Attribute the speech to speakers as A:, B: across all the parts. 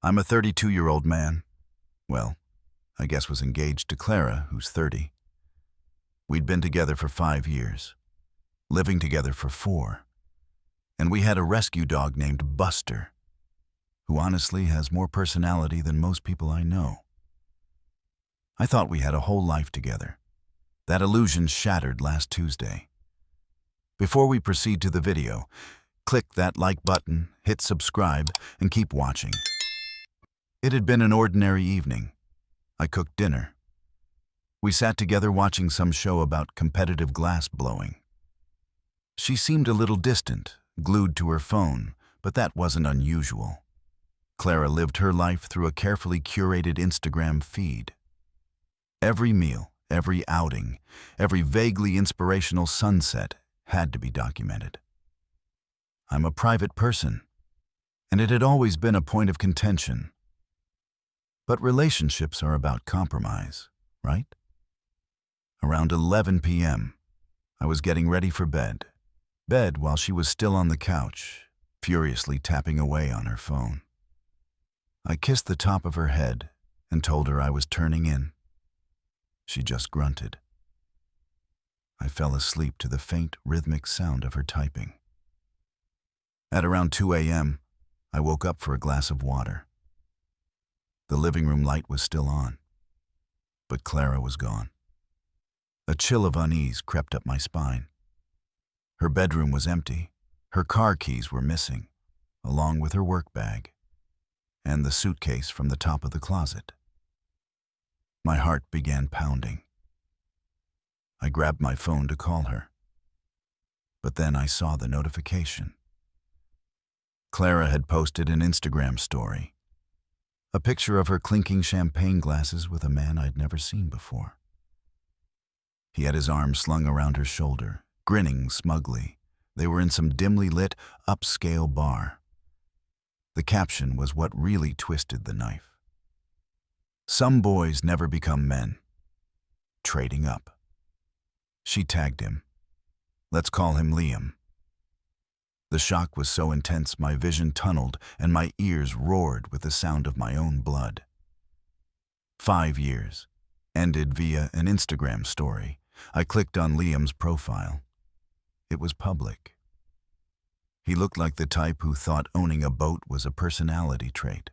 A: I'm a 32-year-old man. Well, I guess was engaged to Clara, who's 30. We'd been together for 5 years, living together for 4, and we had a rescue dog named Buster, who honestly has more personality than most people I know. I thought we had a whole life together. That illusion shattered last Tuesday. Before we proceed to the video, click that like button, hit subscribe, and keep watching. It had been an ordinary evening. I cooked dinner. We sat together watching some show about competitive glass blowing. She seemed a little distant, glued to her phone, but that wasn't unusual. Clara lived her life through a carefully curated Instagram feed. Every meal, every outing, every vaguely inspirational sunset had to be documented. I'm a private person, and it had always been a point of contention. But relationships are about compromise, right? Around 11 p.m., I was getting ready for bed while she was still on the couch, furiously tapping away on her phone. I kissed the top of her head and told her I was turning in. She just grunted. I fell asleep to the faint, rhythmic sound of her typing. At around 2 a.m., I woke up for a glass of water. The living room light was still on, but Clara was gone. A chill of unease crept up my spine. Her bedroom was empty. Her car keys were missing, along with her work bag and the suitcase from the top of the closet. My heart began pounding. I grabbed my phone to call her, but then I saw the notification. Clara had posted an Instagram story, a picture of her clinking champagne glasses with a man I'd never seen before. He had his arm slung around her shoulder, grinning smugly. They were in some dimly lit, upscale bar. The caption was what really twisted the knife. Some boys never become men. Trading up. She tagged him. Let's call him Liam. The shock was so intense my vision tunneled and my ears roared with the sound of my own blood. 5 years. Ended via an Instagram story. I clicked on Liam's profile. It was public. He looked like the type who thought owning a boat was a personality trait.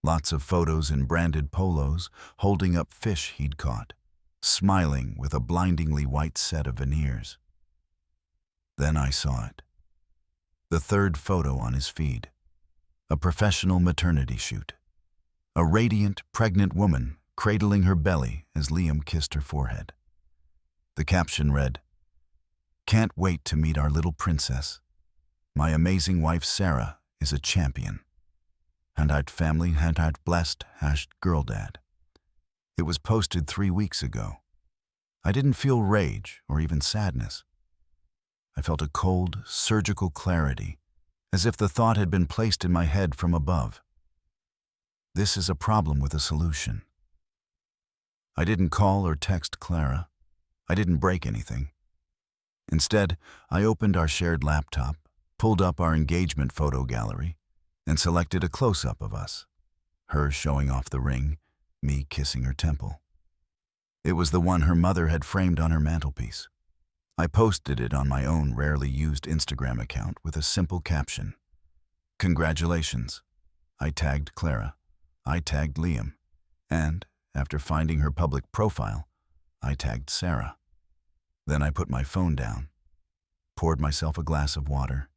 A: Lots of photos in branded polos, holding up fish he'd caught, smiling with a blindingly white set of veneers. Then I saw it. The third photo on his feed. A professional maternity shoot. A radiant, pregnant woman cradling her belly as Liam kissed her forehead. The caption read, "Can't wait to meet our little princess. My amazing wife Sarah is a champion. Handhart family, handhart blessed, #girldad." It was posted 3 weeks ago. I didn't feel rage or even sadness. I felt a cold, surgical clarity, as if the thought had been placed in my head from above. This is a problem with a solution. I didn't call or text Clara. I didn't break anything. Instead, I opened our shared laptop, pulled up our engagement photo gallery, and selected a close-up of us, her showing off the ring, me kissing her temple. It was the one her mother had framed on her mantelpiece. I posted it on my own rarely used Instagram account with a simple caption. "Congratulations." I tagged Clara. I tagged Liam. And, after finding her public profile, I tagged Sarah. Then I put my phone down, poured myself a glass of water,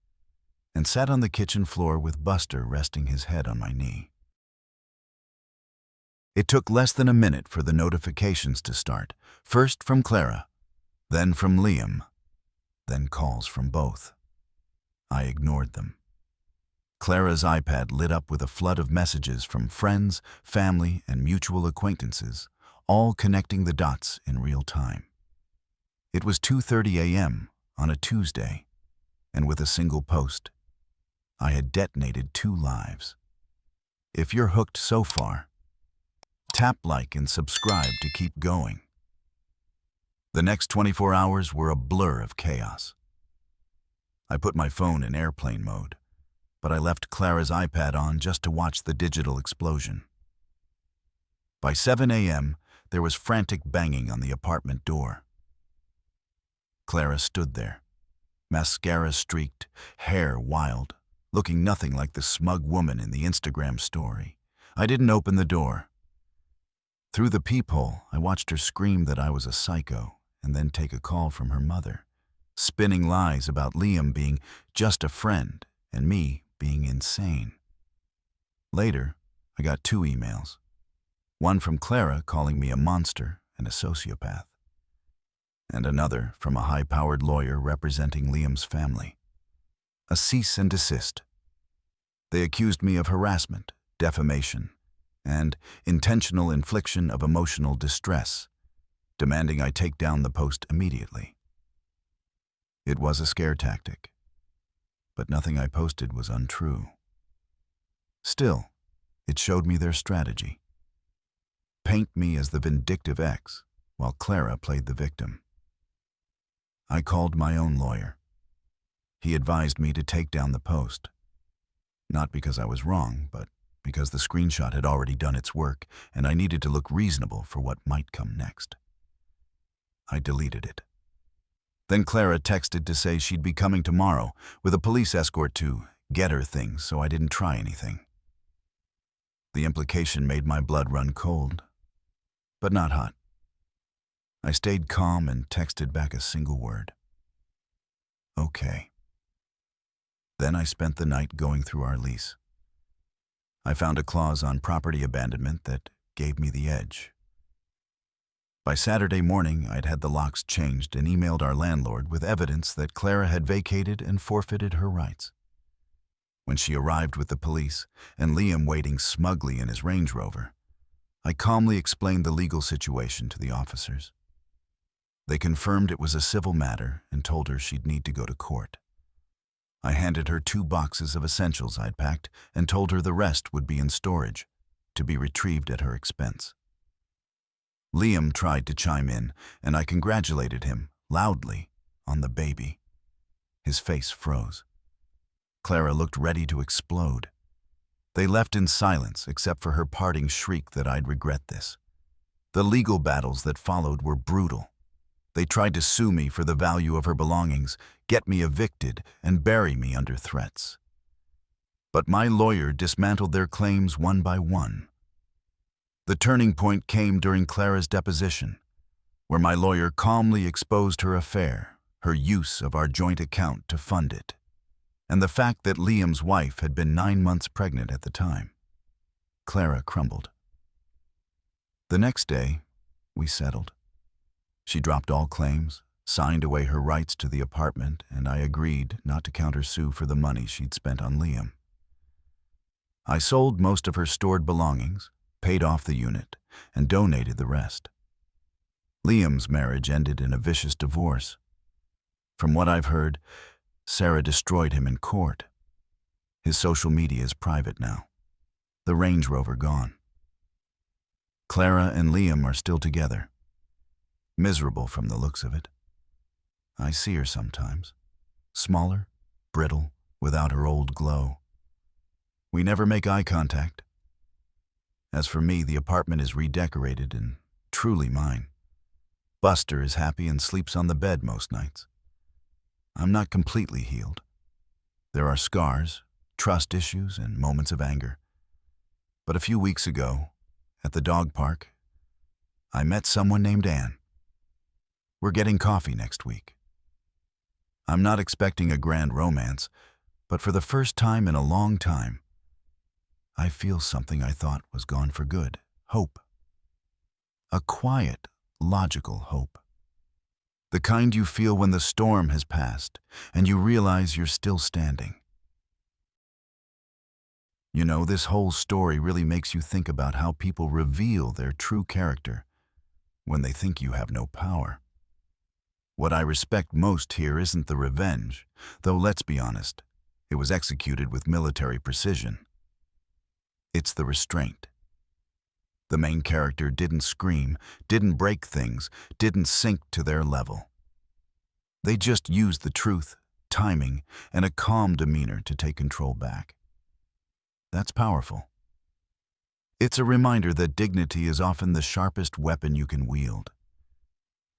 A: and sat on the kitchen floor with Buster resting his head on my knee. It took less than a minute for the notifications to start, first from Clara, then from Liam, then calls from both. I ignored them. Clara's iPad lit up with a flood of messages from friends, family, and mutual acquaintances, all connecting the dots in real time. It was 2:30 a.m. on a Tuesday, and with a single post, I had detonated 2 lives. If you're hooked so far, tap like and subscribe to keep going. The next 24 hours were a blur of chaos. I put my phone in airplane mode, but I left Clara's iPad on just to watch the digital explosion. By 7 a.m., there was frantic banging on the apartment door. Clara stood there, mascara streaked, hair wild, looking nothing like the smug woman in the Instagram story. I didn't open the door. Through the peephole, I watched her scream that I was a psycho and then take a call from her mother, spinning lies about Liam being just a friend and me being insane. Later, I got 2 emails. One from Clara calling me a monster and a sociopath, and another from a high-powered lawyer representing Liam's family. A cease and desist. They accused me of harassment, defamation, and intentional infliction of emotional distress, demanding I take down the post immediately. It was a scare tactic, but nothing I posted was untrue. Still, it showed me their strategy. Paint me as the vindictive ex, while Clara played the victim. I called my own lawyer. He advised me to take down the post. Not because I was wrong, but because the screenshot had already done its work and I needed to look reasonable for what might come next. I deleted it. Then Clara texted to say she'd be coming tomorrow with a police escort to get her things, so I didn't try anything. The implication made my blood run cold, but not hot. I stayed calm and texted back a single word. Okay. Then I spent the night going through our lease. I found a clause on property abandonment that gave me the edge. By Saturday morning, I'd had the locks changed and emailed our landlord with evidence that Clara had vacated and forfeited her rights. When she arrived with the police and Liam waiting smugly in his Range Rover, I calmly explained the legal situation to the officers. They confirmed it was a civil matter and told her she'd need to go to court. I handed her 2 boxes of essentials I'd packed and told her the rest would be in storage, to be retrieved at her expense. Liam tried to chime in, and I congratulated him, loudly, on the baby. His face froze. Clara looked ready to explode. They left in silence except for her parting shriek that I'd regret this. The legal battles that followed were brutal. They tried to sue me for the value of her belongings, get me evicted, and bury me under threats. But my lawyer dismantled their claims one by one. The turning point came during Clara's deposition, where my lawyer calmly exposed her affair, her use of our joint account to fund it, and the fact that Liam's wife had been 9 months pregnant at the time. Clara crumbled. The next day, we settled. She dropped all claims, signed away her rights to the apartment, and I agreed not to countersue for the money she'd spent on Liam. I sold most of her stored belongings, paid off the unit, and donated the rest. Liam's marriage ended in a vicious divorce. From what I've heard, Sarah destroyed him in court. His social media is private now. The Range Rover gone. Clara and Liam are still together. Miserable from the looks of it. I see her sometimes. Smaller, brittle, without her old glow. We never make eye contact. As for me, the apartment is redecorated and truly mine. Buster is happy and sleeps on the bed most nights. I'm not completely healed. There are scars, trust issues, and moments of anger. But a few weeks ago, at the dog park, I met someone named Anne. We're getting coffee next week. I'm not expecting a grand romance, but for the first time in a long time, I feel something I thought was gone for good. Hope. A quiet, logical hope. The kind you feel when the storm has passed and you realize you're still standing. You know, this whole story really makes you think about how people reveal their true character when they think you have no power. What I respect most here isn't the revenge, though let's be honest, it was executed with military precision. It's the restraint. The main character didn't scream, didn't break things, didn't sink to their level. They just used the truth timing, and a calm demeanor to take control back. That's powerful. It's a reminder that dignity is often the sharpest weapon you can wield.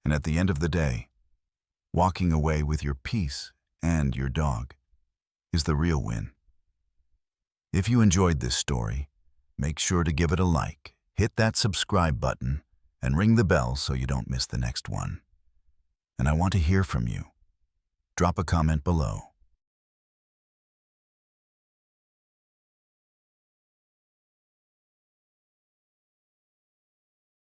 A: And at the end of the day, walking away with your peace and your dog is the real win. If you enjoyed this story, make sure to give it a like, hit that subscribe button, and ring the bell so you don't miss the next one. And I want to hear from you. Drop a comment below.